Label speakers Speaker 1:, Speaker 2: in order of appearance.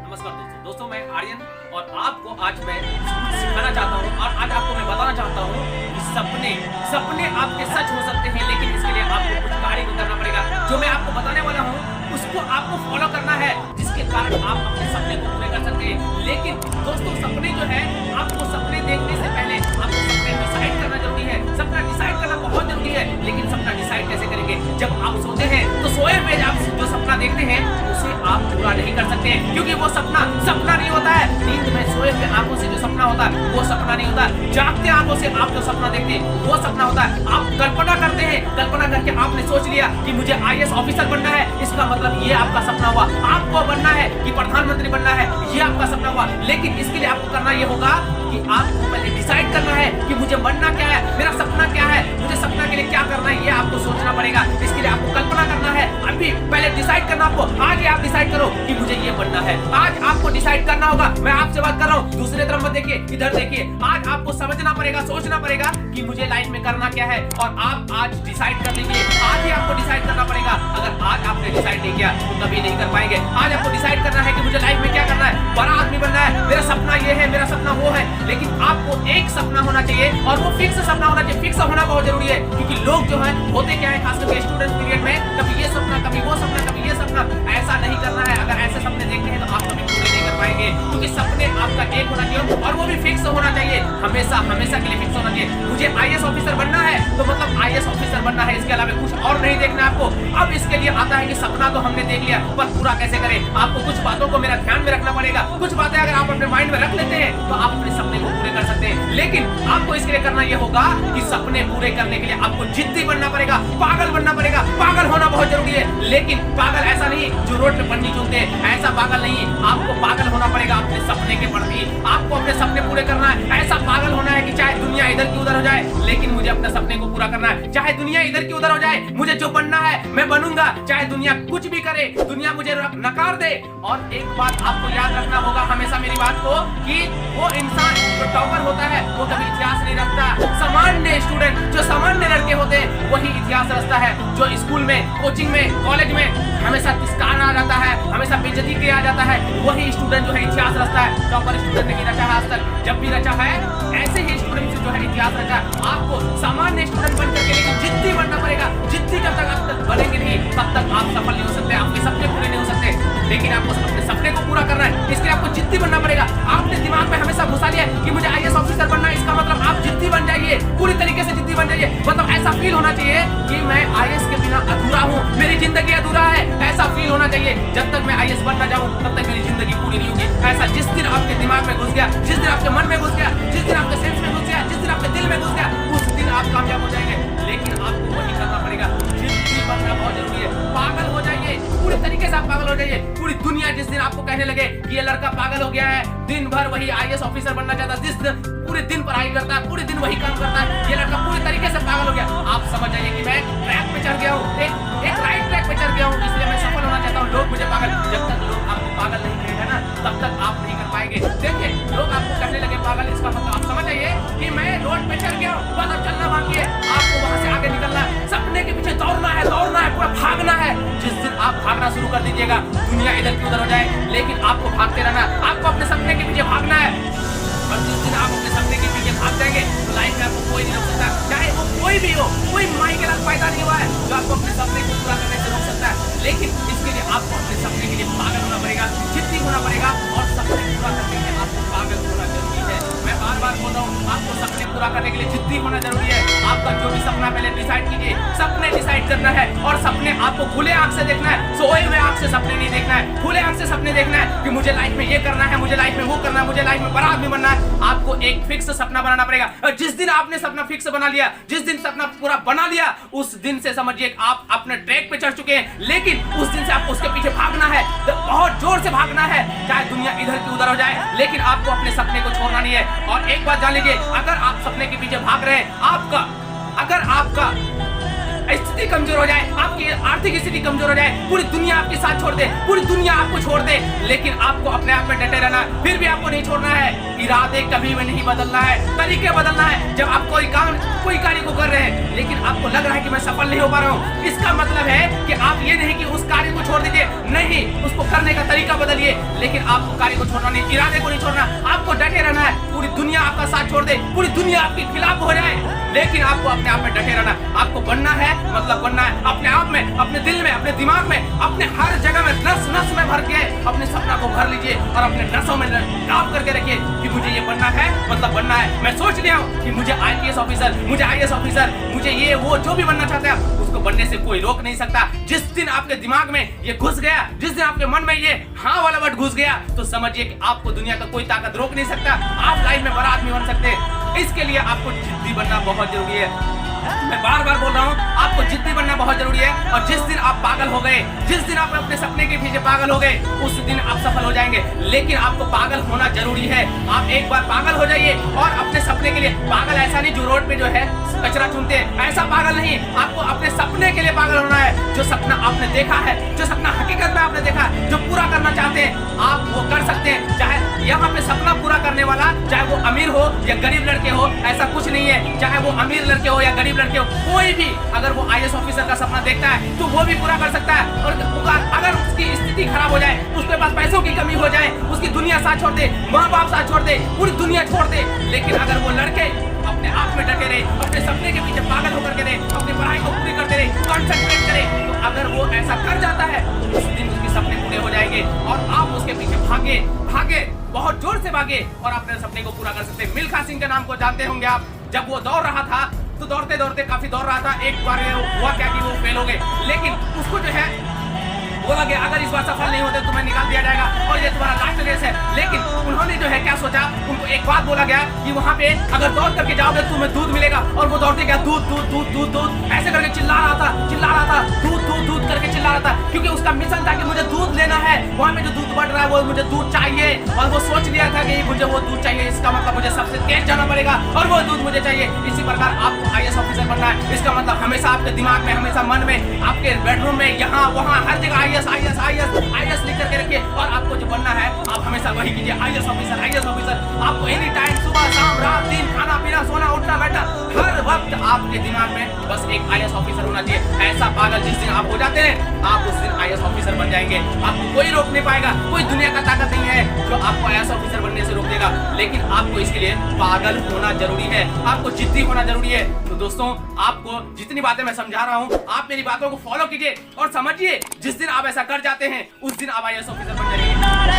Speaker 1: नमस्कार दोस्तों मैं आर्यन और आपको आज मैं सिखाना चाहता हूँ और आज आपको मैं बताना चाहता हूँ कि सपने आपके सच हो सकते हैं, लेकिन इसके लिए आपको कुछ कार्य को करना पड़ेगा। जो मैं आपको बताने वाला हूँ उसको आपको फॉलो करना है, जिसके कारण आप अपने सपने को पूरे कर सकते हैं। लेकिन दोस्तों सपने जो है, आपको सपने देखने से पहले आपको सपने डिसाइड करना जरूरी है। सपना डिसाइड करना बहुत जरूरी है, लेकिन सपना डिसाइड कैसे करेंगे? जब आप सोते हैं तो सोए हुए आप जो सपना देखते हैं उसे आप पूरा नहीं कर सकते, क्योंकि वो सपना नहीं होता है। नींद में सोए हुए आंखों से जो सपना होता है वो सपना नहीं होता है। जागते आंखों से आप जो सपना देखते हैं वो सपना होता है। आप कल्पना करते हैं, कल्पना करके आपने सोच लिया कि मुझे आईएएस ऑफिसर बनना है, इसका मतलब ये आपका सपना हुआ। आपको बनना है कि प्रधानमंत्री बनना है, ये आपका सपना हुआ। लेकिन इसके लिए आपको करना ये होगा कि आपको पहले डिसाइड करना है कि मुझे बनना क्या है, मेरा सपना क्या है, मुझे सपना के लिए क्या करना है, ये आपको सोचना पड़ेगा। इसके लिए आपको कल्पना करना है। अभी पहले डिसाइड करना आपको, आज आप डिसाइड करो कि मुझे ये बनना है। आज आपको डिसाइड करना होगा। मैं आपसे बात कर रहा हूँ, दूसरे तरफ मत देखिए, इधर देखिए। आज आपको समझना पड़ेगा, सोचना पड़ेगा कि मुझे लाइफ में करना क्या है, और आप आज डिसाइड कर लीजिए। आज ही आपको डिसाइड करना पड़ेगा। अगर आज आपने डिसाइड नहीं किया तो कभी नहीं कर पाएंगे। आज आपको डिसाइड करना है कि मुझे लाइफ में क्या करना है, बड़ा आदमी बनना है, मेरा सपना ये है, मेरा सपना वो है। लेकिन आपको एक सपना होना चाहिए और वो फिक्स सपना होना चाहिए। फिक्स होना बहुत जरूरी है, क्योंकि लोग जो है होते क्या है, खास करके स्टूडेंट पीरियड में, कभी ये सपना, कभी वो सपना, कभी ये सपना। ऐसा नहीं करना है। अगर ऐसे सपने देखते हैं तो आप कभी पूरे नहीं कर पाएंगे, क्योंकि सपने आपका एक होना चाहिए और वो भी फिक्स होना चाहिए। हमेशा के लिए फिक्स होना चाहिए। मुझे आईएएस ऑफिसर बनना है तो मतलब आईएएस ऑफिसर बनना है, इसके अलावा कुछ और नहीं देखना आपको। अब इसके लिए आता है कि सपना तो हमने देख लिया, पर पूरा कैसे करें? आपको कुछ बातों को मेरा ध्यान में रखना पड़ेगा। कुछ बातें अगर आप अपने माइंड में रख लेते हैं तो आप अपने सपने को पूरे कर सकते हैं। लेकिन आपको इसके लिए करना यह होगा कि सपने पूरे करने के लिए आपको जिद्दी बनना पड़ेगा, पागल बनना पड़ेगा। पागल होना बहुत जरूरी है, लेकिन पागल ऐसा नहीं जो रोड पे पन्नी चुनते हैं, ऐसा पागल नहीं। आपको पागल होना पड़ेगा अपने सपने के प्रति। आपको अपने सपने पूरे करना है। ऐसा पागल होना है कि चाहे दुनिया इधर की उधर हो जाए, लेकिन मुझे अपने सपने को पूरा करना है। चाहे दुनिया इधर की उधर हो जाए, मुझे जो बनना है मैं बनूंगा। चाहे दुनिया कुछ भी करे, दुनिया मुझे नकार दे। और एक बात आपको याद रखना होगा हमेशा मेरी बात को, कि वो इंसान जो टॉपर होता है वो कभी इतिहास नहीं रखता। सामान्य स्टूडेंट, जो सामान्य लड़के होते हैं, वही इतिहास रचता है। जो स्कूल में, कोचिंग में, कॉलेज में हमेशा तिरस्कारा जाता है, हमेशा बेइज्जती किया जाता है, वही स्टूडेंट जो है इतिहास रचता है। टॉपर स्टूडेंट नहीं रचा है आज तक, जब भी रचा है ऐसे ही स्टूडेंट जो है इतिहास रचा है। आपको सामान्य स्टूडेंट बनकर के लेकिन जिद्दी बनना पड़ेगा। जिद्दी जब तक आप बनेंगे नहीं, तब तक आप सफल नहीं हो सकते, आपके सपने पूरे नहीं हो सकते। लेकिन आपको अपने सपने को पूरा करना है, इसके लिए आपको जिद्दी बनना पड़ेगा। आपने दिमाग में हमेशा घुसा लिया कि मुझे आईएएस ऑफिसर बनना है, इसका मतलब आप जिद्दी बन जाइए, पूरी तरीके से जिद्दी बन जाइए। मतलब ऐसा फील होना चाहिए कि मैं आईएएस के बिना अधूरा हूँ, मेरी जिंदगी अधूरा है, ऐसा फील होना चाहिए। जब तक मैं आईएएस बनना जाऊँ तब तक मेरी जिंदगी पूरी नहीं होगी। ऐसा जिस दिन आपके दिमाग में घुस गया, जिस दिन आपके मन में घुस गया, जिस दिन आपके सेंस में घुस गया, जिस दिन आपके दिल में घुस गया, उस दिन आप कामयाब हो जाएंगे। लेकिन आपको वही करना पड़ेगा। जिद्दी बनना बहुत जरूरी है। पागल हो जाइए, पूरी तरीके से आप पागल हो जाइए। पूरी दुनिया जिस दिन आपको कहने लगे कि ये लड़का पागल हो गया है, दिन भर वही आईएएस ऑफिसर बनना चाहता है, जिस दिन पूरे दिन पढ़ाई करता है, पूरे दिन वही काम करता है, ये लड़का पूरी तरीके से पागल हो गया, आप समझ जाइए कि मैं ट्रैक पे चढ़ गया हूँ, एक राइट ट्रैक पे चढ़ गया हूँ, इसलिए मैं सफल होना चाहता हूँ। लोग मुझे पागल, जब तक लोग आपको पागल नहीं कहेंगे ना, तब तक आप नहीं कर पाएंगे। देखिए, लोग आपको कहने लगे पागल, इसका मतलब आप समझ जाइए कि मैं रोड पे चढ़ गया हूँ, बस अब चलना बाकी है। आपको वहां से आगे निकलना है, सपने के पीछे दौड़ना है, पूरा भागना है। जिस दिन आप भागना शुरू कर दीजिएगा, दुनिया इधर की उधर हो जाए, लेकिन आपको भागते रहना, आपको अपने सपने के पीछे भागना है। और जिस दिन आप अपने सपने के पीछे भाग जाएंगे तो लाइफ में आपको कोई नहीं रोक सकता, चाहे वो कोई भी हो। कोई माई के लाल पैदा नहीं हुआ है जो आपको अपने सपने को पूरा करने से रोक सकता है। लेकिन इसके लिए आपको अपने सपने के लिए पागल होना पड़ेगा, जिद्दी होना पड़ेगा, और सपने पूरा करने के लिए आपको पागल होना जरूरी है। मैं बार-बार बोल रहा हूँ, आपको सपने पूरा करने के लिए जिद्दी होना जरूरी है। आपका जो भी सपना पहले डिसाइड कीजिए, सपने डिसाइड करना है, और सपने आपको खुले आंख से देखना है, सोए हुए आंख से सपने नहीं देखना है। खुले आंख से सपने देखना है कि मुझे लाइफ में ये करना है, मुझे लाइफ में वो करना है, मुझे लाइफ में बड़ा आदमी बनना है। आपको एक फिक्स सपना बनाना पड़ेगा। और जिस दिन आपने सपना फिक्स बना लिया, जिस दिन सपना पूरा बना लिया, उस दिन से समझिए आप अपने ट्रैक पे चढ़ चुके हैं। लेकिन उस दिन से आपको उसके पीछे भागना है, तो बहुत जोर से भागना है, चाहे दुनिया इधर की उधर हो जाए, लेकिन आपको अपने सपने को छोड़ना नहीं है। और एक बात जान लीजिए, अगर आप सपने के पीछे भाग रहे हैं, अगर आपका स्थिति कमजोर हो जाए, आपकी आर्थिक स्थिति कमजोर हो जाए, पूरी दुनिया आपके साथ छोड़ दे, पूरी दुनिया आपको छोड़ दे, लेकिन आपको अपने आप में डटे रहना, फिर भी आपको नहीं छोड़ना है। इरादे कभी भी नहीं बदलना है, तरीके बदलना है। जब आप कोई कार्य को कर रहे हैं लेकिन आपको लग रहा है कि मैं सफल नहीं हो पा रहा हूँ, इसका मतलब है कि आप ये नहीं कि उस कार्य को छोड़ दीजिए, नहीं, उसको करने का तरीका बदलिए। लेकिन आपको कार्य को छोड़ना नहीं, इरादे को नहीं छोड़ना, आपको डटे रहना है। पूरी दुनिया आपका साथ छोड़ दे, पूरी दुनिया आपके खिलाफ हो जाए, लेकिन आपको अपने आप में डटे रहना। आपको बनना है, मतलब बनना है अपने आप में, अपने दिल में, अपने दिमाग में, अपने हर जगह में, नस नस में भर के अपने सपना को भर लीजिए और अपने नसों में डाल करके रखिए कि मुझे ये बनना है, मतलब बनना है। मैं सोच लिया हूँ कि मुझे IPS ऑफिसर, मुझे IAS ऑफिसर, मुझे ये वो जो भी बनना चाहते हैं, उसको बनने से कोई रोक नहीं सकता। जिस दिन आपके दिमाग में ये घुस गया, जिस दिन आपके मन में ये हाँ वाला वर्ड घुस गया, तो समझिए कि आपको दुनिया का कोई ताकत रोक नहीं सकता। आप लाइफ में बड़ा आदमी बन सकते हैं। इसके लिए आपको जिद्दी बनना बहुत जरूरी है। मैं बार बार बोल रहा हूँ, आपको जिद्दी बनना बहुत जरूरी है। और जिस दिन आप पागल हो गए, जिस दिन आप अपने सपने के पीछे पागल हो गए, उस दिन आप सफल हो जाएंगे। लेकिन आपको पागल होना जरूरी है। आप एक बार पागल हो जाइए और अपने सपने के लिए पागल, ऐसा नहीं जो रोड पे जो है कचरा चुनते हैं, ऐसा पागल नहीं। आपको अपने सपने के लिए पागल होना है। जो सपना आपने देखा है, जो सपना हकीकत में आपने देखा है, जो पूरा करना चाहते हैं, आप वो कर सकते हैं। चाहे यहाँ पे सपना पूरा करने वाला, चाहे वो अमीर हो या गरीब लड़के हो, ऐसा कुछ नहीं है। चाहे वो अमीर लड़के हो या गरीब लड़के हो, कोई भी अगर वो IAS ऑफिसर का सपना देखता है तो वो भी पूरा कर सकता है। और अगर उसकी स्थिति खराब हो जाए, उसके पास पैसों की कमी हो जाए, उसकी दुनिया साथ छोड़ दे, माँ बाप साथ छोड़ दे, पूरी दुनिया छोड़ दे, लेकिन अगर वो लड़के अपने आप में डटे रहे, अपने सपने के पीछे पागल होकर के रहे, अपनी पढ़ाई को पूरी करते रहे, कॉन्सेंट्रेट करे, तो अगर वो ऐसा कर जाता है तो उस दिन उसके सपने पूरे हो जाएंगे और आप उसके पीछे भागे, बहुत जोर से भागे और अपने सपने को पूरा कर सकते हैं। मिल्खा सिंह के नाम को जानते होंगे आप। जब वो दौड़ रहा था तो दौड़ते दौड़ते काफी दौड़ रहा था, एक बार हुआ क्या कि वो फेल हो गए, लेकिन उसको जो है बोला गया अगर इस बार सफल नहीं होते तुम्हें निकाल दिया जाएगा और ये तुम्हारा लास्ट रेस है। लेकिन उन्होंने जो है क्या सोचा, उनको एक बात बोला गया कि वहाँ पे अगर दौड़ करके जाओगे तो तुम्हें दूध मिलेगा, और वो दौड़ते गया, दूध दूध दूध दूध दूध ऐसे करके चिल्ला रहा था, दूध दूध दूध करके चिल्ला रहा था, क्योंकि उसका मिशन था कि मुझे दूध लेना है, वहाँ पे जो दूध बढ़ रहा है वो मुझे दूध चाहिए। और वो सोच लिया था कि मुझे वो दूध चाहिए, इसका मतलब मुझे सबसे तेज जाना पड़ेगा और वो दूध मुझे चाहिए। इसी प्रकार आपको IAS ऑफिसर बनना है। इसका मतलब हमेशा आपके दिमाग में, हमेशा मन में, आपके बेडरूम में, यहाँ वहाँ हर जगह IAS लिख करके रखिए। और आपको जो बनना है आप हमेशा वही कीजिए, IAS ऑफिसर। आपको एनी टाइम, सुबह शाम रात दिन, खाना पीना सोना उठना बैठना, हर वक्त आपके दिमाग में बस एक IAS ऑफिसर होना चाहिए। ऐसा पागल जिस दिन आप हो जाते हैं, आप उस दिन IAS ऑफिसर बन जाएंगे। आपको कोई रोक नहीं पाएगा, कोई दुनिया का ताकत नहीं है जो आपको IAS ऑफिसर बनने से रोक देगा। लेकिन आपको इसके लिए पागल होना जरूरी है, आपको जिद्दी होना जरूरी है। तो दोस्तों, आपको जितनी बातें मैं समझा रहा हूँ, आप मेरी बातों को फॉलो कीजिए और समझिए, जिस दिन आप ऐसा कर जाते हैं उस दिन आप IAS ऑफिसर बन जाएंगे।